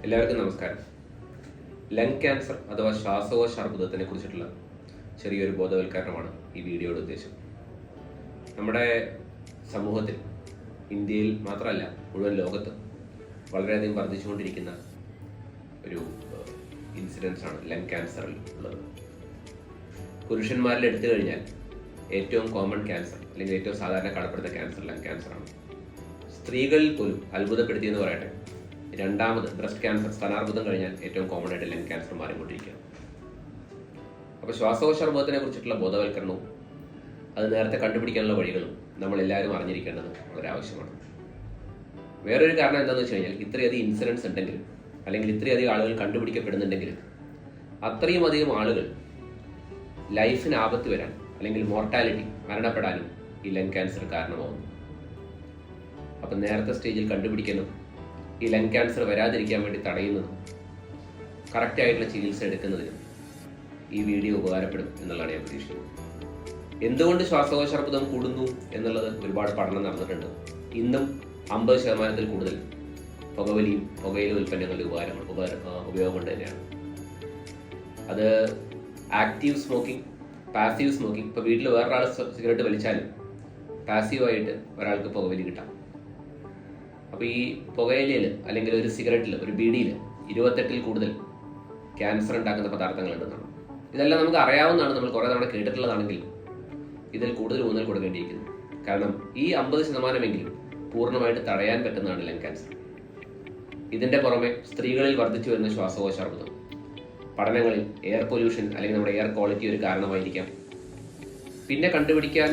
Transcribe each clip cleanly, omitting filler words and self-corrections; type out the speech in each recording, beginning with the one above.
എല്ലാവർക്കും നമസ്കാരം. Lung cancer അഥവാ ശ്വാസകോശ അർബുദത്തിനെ കുറിച്ചിട്ടുള്ള ചെറിയൊരു ബോധവൽക്കരണമാണ് ഈ വീഡിയോയുടെ ഉദ്ദേശം. നമ്മുടെ സമൂഹത്തിൽ, ഇന്ത്യയിൽ മാത്രമല്ല മുഴുവൻ ലോകത്ത് വളരെയധികം വർദ്ധിച്ചുകൊണ്ടിരിക്കുന്ന ഒരു ഇൻസിഡൻസ് ആണ് ലങ് ക്യാൻസറിൽ ഉള്ളത്. പുരുഷന്മാരിൽ എടുത്തു കഴിഞ്ഞാൽ ഏറ്റവും കോമൺ ക്യാൻസർ അല്ലെങ്കിൽ ഏറ്റവും സാധാരണ കാണപ്പെടുന്ന ക്യാൻസർ ലങ് ക്യാൻസറാണ്. സ്ത്രീകളിൽ പോലും അത്ഭുതപ്പെടുത്തിയെന്ന് പറയട്ടെ, രണ്ടാമത് ബ്രസ്റ്റ് ക്യാൻസർ, സ്ഥാനാർബുദം കഴിഞ്ഞാൽ ഏറ്റവും കോമൺ ആയിട്ട് ലങ് ക്യാൻസർ മാറിക്കൊണ്ടിരിക്കുകയാണ്. അപ്പോൾ ശ്വാസകോശ അർബുദത്തിനെ കുറിച്ചിട്ടുള്ള ബോധവൽക്കരണവും അത് നേരത്തെ കണ്ടുപിടിക്കാനുള്ള വഴികളും നമ്മൾ എല്ലാവരും അറിഞ്ഞിരിക്കേണ്ടത് വളരെ ആവശ്യമാണ്. വേറൊരു കാരണം എന്താണെന്ന് വെച്ച് കഴിഞ്ഞാൽ, ഇത്രയധികം ഇൻസിഡൻസ് ഉണ്ടെങ്കിലും അല്ലെങ്കിൽ ഇത്രയധികം ആളുകൾ കണ്ടുപിടിക്കപ്പെടുന്നുണ്ടെങ്കിലും അത്രയും അധികം ആളുകൾ ലൈഫിന് ആപത്ത് വരാൻ അല്ലെങ്കിൽ മോർട്ടാലിറ്റി, മരണപ്പെടാനും ഈ ലങ് ക്യാൻസർ കാരണമാകുന്നു. അപ്പം നേരത്തെ സ്റ്റേജിൽ കണ്ടുപിടിക്കാനും ഈ ലങ് ക്യാൻസർ വരാതിരിക്കാൻ വേണ്ടി തടയുന്നതും കറക്റ്റായിട്ടുള്ള ചികിത്സ എടുക്കുന്നതിനും ഈ വീഡിയോ ഉപകാരപ്പെടും എന്നുള്ളതാണ് ഞാൻ പ്രതീക്ഷിക്കുന്നത്. എന്തുകൊണ്ട് ശ്വാസകോശ അർബുദം കൂടുന്നു എന്നുള്ളത് ഒരുപാട് പഠനം നടന്നിട്ടുണ്ട്. ഇന്നും 50% കൂടുതൽ പുകവലിയും പുകയില ഉൽപ്പന്നങ്ങളുടെ ഉപയോഗം കൊണ്ട് തന്നെയാണ്. അത് ആക്റ്റീവ് സ്മോക്കിംഗ്, പാസീവ് സ്മോക്കിംഗ്. ഇപ്പോൾ വീട്ടിൽ വേറൊരാൾ സിഗരറ്റ് വലിച്ചാലും പാസീവായിട്ട് ഒരാൾക്ക് പുകവലി കിട്ടാം. അപ്പോൾ ഈ പുകയിലയിൽ അല്ലെങ്കിൽ ഒരു സിഗരറ്റിൽ, ഒരു ബീഡിയിൽ 28 കൂടുതൽ ക്യാൻസർ ഉണ്ടാക്കുന്ന പദാർത്ഥങ്ങളുണ്ടെന്നാണ്. ഇതെല്ലാം നമുക്ക് അറിയാവുന്നതാണ്, നമ്മൾ കുറേ തവണ കേട്ടിട്ടുള്ളതാണെങ്കിൽ ഇതിൽ കൂടുതൽ ഊന്നൽ കൊടുക്കേണ്ടിയിരിക്കുന്നു. കാരണം ഈ 50% പൂർണ്ണമായിട്ട് തടയാൻ പറ്റുന്നതാണ് ലങ് ക്യാൻസർ. ഇതിൻ്റെ പുറമെ സ്ത്രീകളിൽ വർദ്ധിച്ചു വരുന്ന ശ്വാസകോശ അർബുദം, പഠനങ്ങളിൽ എയർ പൊല്യൂഷൻ അല്ലെങ്കിൽ നമ്മുടെ എയർ ക്വാളിറ്റി ഒരു കാരണമായിരിക്കാം. പിന്നെ കണ്ടുപിടിക്കാൻ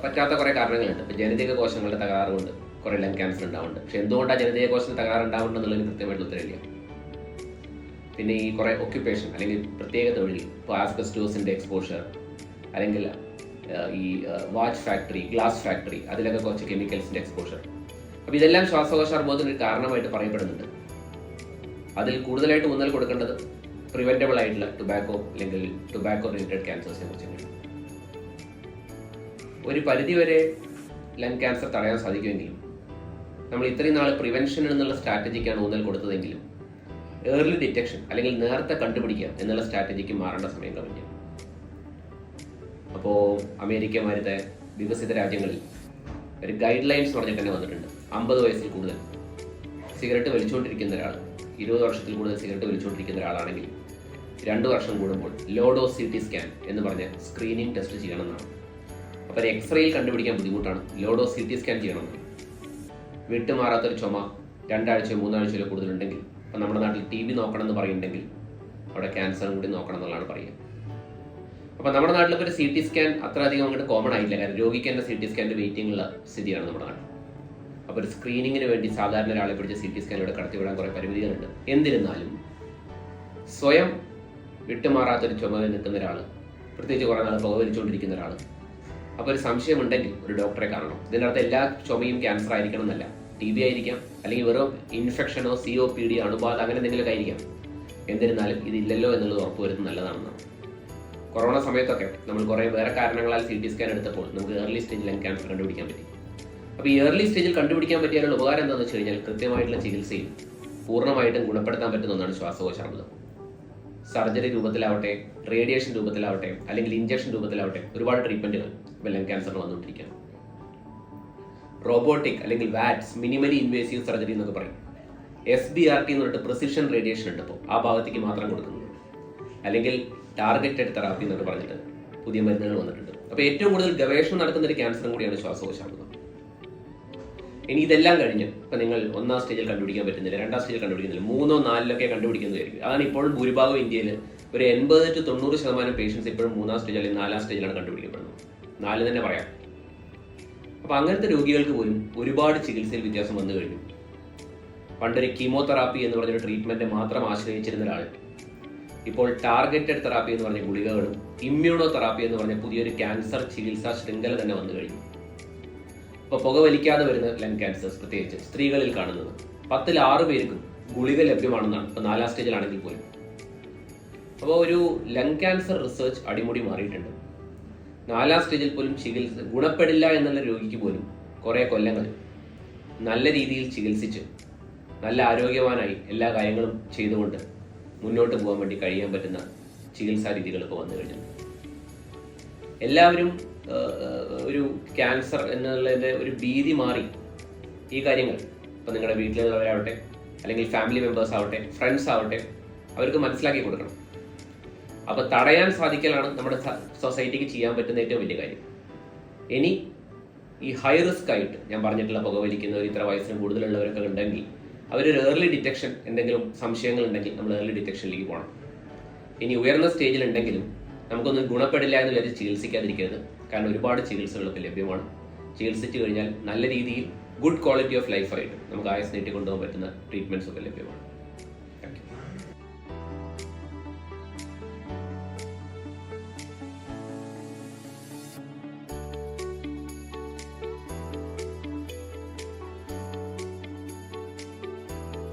പറ്റാത്ത കുറേ കാരണങ്ങളുണ്ട്. ഇപ്പോൾ ജനിതക കോശങ്ങളുടെ തകരാറ് കൊണ്ട് കുറേ ലങ് ക്യാൻസർ ഉണ്ടാവുന്നുണ്ട്. പക്ഷെ എന്തുകൊണ്ടാണ് ജനിതക കോശത്തിന് തകരാറ് ഉണ്ടാവുന്നുണ്ടെന്നുള്ളതിന് കൃത്യമായിട്ട് ഉത്തരവില്ല. പിന്നെ ഈ കുറേ ഒക്യുപ്പേഷൻ അല്ലെങ്കിൽ പ്രത്യേക തൊഴിൽ, ഇപ്പോൾ ആസ്ബസ്റ്റോസിൻ്റെ എക്സ്പോഷർ അല്ലെങ്കിൽ ഈ വാച്ച് ഫാക്ടറി, ഗ്ലാസ് ഫാക്ടറി, അതിലൊക്കെ കുറച്ച് കെമിക്കൽസിൻ്റെ എക്സ്പോഷർ. അപ്പോൾ ഇതെല്ലാം ശ്വാസകോശ അർബുദത്തിന് ഒരു കാരണമായിട്ട് പറയപ്പെടുന്നുണ്ട്. അതിൽ കൂടുതലായിട്ട് ഊന്നൽ കൊടുക്കേണ്ടത് പ്രിവെൻറ്റബിൾ ആയിട്ടുള്ള ടുബാക്കോ അല്ലെങ്കിൽ ടുബാക്കോ റിലേറ്റഡ് ക്യാൻസേഴ്സിനെ കുറിച്ചാണ്. ഒരു പരിധിവരെ ലങ് ക്യാൻസർ തടയാൻ സാധിക്കുമെങ്കിലും നമ്മൾ ഇത്രയും നാൾ പ്രിവെൻഷൻ എന്നുള്ള സ്ട്രാറ്റജിക്കാണ് ഊന്നൽ കൊടുത്തതെങ്കിലും ഏർലി ഡിറ്റക്ഷൻ അല്ലെങ്കിൽ നേരത്തെ കണ്ടുപിടിക്കുക എന്നുള്ള സ്ട്രാറ്റജിക്ക് മാറേണ്ട സമയം കഴിഞ്ഞു. അപ്പോൾ അമേരിക്ക മാരത്തെ വികസിത രാജ്യങ്ങളിൽ ഒരു ഗൈഡ് ലൈൻസ് പറഞ്ഞിട്ട് തന്നെ വന്നിട്ടുണ്ട്. 50 വയസ്സിൽ കൂടുതൽ സിഗരറ്റ് വലിച്ചുകൊണ്ടിരിക്കുന്ന ഒരാൾ, 20 വർഷത്തിൽ കൂടുതൽ സിഗരറ്റ് വലിച്ചുകൊണ്ടിരിക്കുന്ന ഒരാളാണെങ്കിൽ 2 വർഷം കൂടുമ്പോൾ ലോ ഡോസ് CT സ്കാൻ എന്ന് പറഞ്ഞ സ്ക്രീനിങ് ടെസ്റ്റ് ചെയ്യണമെന്നാണ്. അപ്പോൾ എക്സ്റേയിൽ കണ്ടുപിടിക്കാൻ ബുദ്ധിമുട്ടാണ്, ലോ ഡോസ് CT സ്കാൻ ചെയ്യണമെന്നാണ്. വിട്ടുമാറാത്തൊരു ചുമ 2 ആഴ്ചയോ 3 ആഴ്ചയോ കൂടുതലുണ്ടെങ്കിൽ, അപ്പോൾ നമ്മുടെ നാട്ടിൽ TB നോക്കണം എന്ന് പറയുന്നുണ്ടെങ്കിൽ അവിടെ ക്യാൻസറും കൂടി നോക്കണം എന്നുള്ളതാണ് പറയുക. അപ്പോൾ നമ്മുടെ നാട്ടിലൊക്കെ ഒരു CT സ്കാൻ അത്ര അധികം അങ്ങോട്ട് കോമൺ ആയില്ല. കാരണം രോഗിക്ക് തന്നെ CT സ്കാനിൻ്റെ വെയിറ്റിംഗ് ഉള്ള സ്ഥിതിയാണ് നമ്മുടെ നാട്ടിൽ. അപ്പോൾ ഒരു സ്ക്രീനിങ്ങിന് വേണ്ടി സാധാരണ ഒരാളെ പിടിച്ച് CT സ്കാനിലൂടെ കടത്തിവിടാൻ കുറേ പരിമിതികളുണ്ട്. എന്നിരുന്നാലും സ്വയം വിട്ടുമാറാത്തൊരു ചുമ നിൽക്കുന്ന ഒരാൾ, പ്രത്യേകിച്ച് കുറേ നാൾ പുക വലിച്ചുകൊണ്ടിരിക്കുന്ന ഒരാൾ, അപ്പോൾ ഒരു സംശയമുണ്ടെങ്കിൽ ഒരു ഡോക്ടറെ കാണണം. ഇതിനകത്ത് എല്ലാ ചുമയും ക്യാൻസർ ആയിരിക്കണം എന്നല്ല. TB ആയിരിക്കാം, അല്ലെങ്കിൽ വെറും ഇൻഫെക്ഷനോ COPD, അണുബാധ, അങ്ങനെ എന്തെങ്കിലുമൊക്കെ ആയിരിക്കാം. എന്നിരുന്നാലും ഇതില്ലല്ലോ എന്നുള്ളത് ഉറപ്പുവരുത്തുന്നത് നല്ലതാണെന്നാണ്. കൊറോണ സമയത്തൊക്കെ നമ്മൾ കുറേ വേറെ കാരണങ്ങളാൽ CT സ്കാൻ എടുത്തപ്പോൾ നമുക്ക് ഏർലി സ്റ്റേജിൽ ലങ് ക്യാൻസർ കണ്ടുപിടിക്കാൻ പറ്റി. അപ്പോൾ ഈ ഏർലി സ്റ്റേജിൽ കണ്ടുപിടിക്കാൻ പറ്റിയാലുള്ള ഉപകാരം എന്താണെന്ന് വെച്ച് കഴിഞ്ഞാൽ, കൃത്യമായിട്ടുള്ള ചികിത്സയും പൂർണ്ണമായിട്ടും ഗുണപ്പെടുത്താൻ പറ്റുന്ന ഒന്നാണ് ശ്വാസകോശ അർബുദം. സർജറി രൂപത്തിലാവട്ടെ, റേഡിയേഷൻ രൂപത്തിലാവട്ടെ, അല്ലെങ്കിൽ ഇഞ്ചക്ഷൻ രൂപത്തിലാവട്ടെ, ഒരുപാട് ട്രീറ്റ്മെൻറ്റുകൾ ഇപ്പോൾ ലങ് ക്യാൻസറിന് വന്നുകൊണ്ടിരിക്കുകയാണ്. റോബോട്ടിക് അല്ലെങ്കിൽ വാറ്റ്സ്, മിനിമലി ഇൻവേസീവ് സർജറി എന്നൊക്കെ പറയും. SBRT എന്ന് പറഞ്ഞിട്ട് പ്രിസിഷൻ റേഡിയേഷൻ ഉണ്ട്. ഇപ്പോൾ ആ ഭാഗത്തേക്ക് മാത്രം കൊടുക്കുന്നത്, അല്ലെങ്കിൽ ടാർഗറ്റഡ് തെറാപ്പി എന്നൊക്കെ പറഞ്ഞിട്ട് പുതിയ മരുന്നുകൾ വന്നിട്ടുണ്ട്. അപ്പോൾ ഏറ്റവും കൂടുതൽ ഗവേഷണം നടക്കുന്ന ഒരു ക്യാൻസറും കൂടിയാണ് ശ്വാസകോശ അർബുദം. ഇനി ഇതെല്ലാം കഴിഞ്ഞ് ഇപ്പം നിങ്ങൾ 1ാം സ്റ്റേജിൽ കണ്ടുപിടിക്കാൻ പറ്റുന്നില്ല, 2ാം സ്റ്റേജിൽ കണ്ടുപിടിക്കുന്നില്ല, 3ഓ 4ലൊക്കെ കണ്ടുപിടിക്കുന്നതായിരിക്കും. അതാണ് ഇപ്പോഴും ഭൂരിഭാഗം ഇന്ത്യയിൽ ഒരു 80-90% പേഷ്യൻസ് ഇപ്പോഴും 3ാം സ്റ്റേജ് അല്ലെങ്കിൽ 4ാം സ്റ്റേജിലാണ് കണ്ടുപിടിക്കപ്പെടുന്നത്. 4 തന്നെ പറയാം. അപ്പോൾ അങ്ങനത്തെ രോഗികൾക്ക് പോലും ഒരുപാട് ചികിത്സയിൽ വ്യത്യാസം വന്നു കഴിഞ്ഞു. പണ്ടൊരു കീമോതെറാപ്പി എന്ന് പറഞ്ഞൊരു ട്രീറ്റ്മെൻറ്റ് മാത്രം ആശ്രയിച്ചിരുന്ന ഒരാൾ ഇപ്പോൾ ടാർഗറ്റഡ് തെറാപ്പി എന്ന് പറഞ്ഞ ഗുളികകളും ഇമ്മ്യൂണോ തെറാപ്പി എന്ന് പറഞ്ഞ പുതിയൊരു ക്യാൻസർ ചികിത്സാ ശൃംഖല തന്നെ വന്നു കഴിഞ്ഞു. ഇപ്പോൾ പുക വലിക്കാതെ വരുന്ന ലങ് ക്യാൻസേഴ്സ്, പ്രത്യേകിച്ച് സ്ത്രീകളിൽ കാണുന്നത്, 10ൽ 6 പേർക്കും ഗുളിക ലഭ്യമാണെന്നാണ് ഇപ്പോൾ 4ാം സ്റ്റേജിലാണെങ്കിൽ പോലും. അപ്പോൾ ഒരു ലങ് ക്യാൻസർ റിസർച്ച് അടിമുടി മാറിയിട്ടുണ്ട്. 4ാം സ്റ്റേജിൽ പോലും ചികിത്സ ഗുണപ്പെടില്ല എന്നുള്ള രോഗിക്ക് പോലും കുറേ കൊല്ലങ്ങൾ നല്ല രീതിയിൽ ചികിത്സിച്ച് നല്ല ആരോഗ്യവാനായി എല്ലാ കാര്യങ്ങളും ചെയ്തുകൊണ്ട് മുന്നോട്ട് പോകാൻ വേണ്ടി കഴിയാൻ പറ്റുന്ന ചികിത്സാ രീതികൾ ഇപ്പോൾ വന്നു കഴിഞ്ഞു. എല്ലാവരും ഒരു ക്യാൻസർ എന്നുള്ളതിൻ്റെ ഒരു ഭീതി മാറി ഈ കാര്യങ്ങൾ ഇപ്പം നിങ്ങളുടെ വീട്ടിലുള്ളവരാവട്ടെ, അല്ലെങ്കിൽ ഫാമിലി മെമ്പേഴ്സ് ആവട്ടെ, ഫ്രണ്ട്സ് ആവട്ടെ, അവർക്ക് മനസ്സിലാക്കി കൊടുക്കണം. അപ്പോൾ തടയാൻ സാധിക്കലാണ് നമ്മുടെ സൊസൈറ്റിക്ക് ചെയ്യാൻ പറ്റുന്ന ഏറ്റവും വലിയ കാര്യം. ഇനി ഈ ഹൈ റിസ്ക് ആയിട്ട് ഞാൻ പറഞ്ഞിട്ടുള്ള പുകവലിക്കുന്നവർ, ഇത്ര വയസ്സിന് കൂടുതലുള്ളവരൊക്കെ ഉണ്ടെങ്കിൽ അവരൊരു ഏർലി ഡിറ്റക്ഷൻ, എന്തെങ്കിലും സംശയങ്ങൾ ഉണ്ടെങ്കിൽ നമ്മൾ ഏർലി ഡിറ്റക്ഷനിലേക്ക് പോകണം. ഇനി ഉയർന്ന സ്റ്റേജിലുണ്ടെങ്കിലും നമുക്കൊന്നും ഗുണപ്പെടില്ല എന്ന് വിചാരിച്ച് ചികിത്സിക്കാതിരിക്കരുത്. കാരണം ഒരുപാട് ചികിത്സകളൊക്കെ ലഭ്യമാണ്. ചികിത്സിച്ചു കഴിഞ്ഞാൽ നല്ല രീതിയിൽ ഗുഡ് ക്വാളിറ്റി ഓഫ് ലൈഫായിട്ട് നമുക്ക് ആയുസ് നീട്ടിക്കൊണ്ടുപോകാൻ പറ്റുന്ന ട്രീറ്റ്മെൻറ്റ്സ് ഒക്കെ ലഭ്യമാണ്.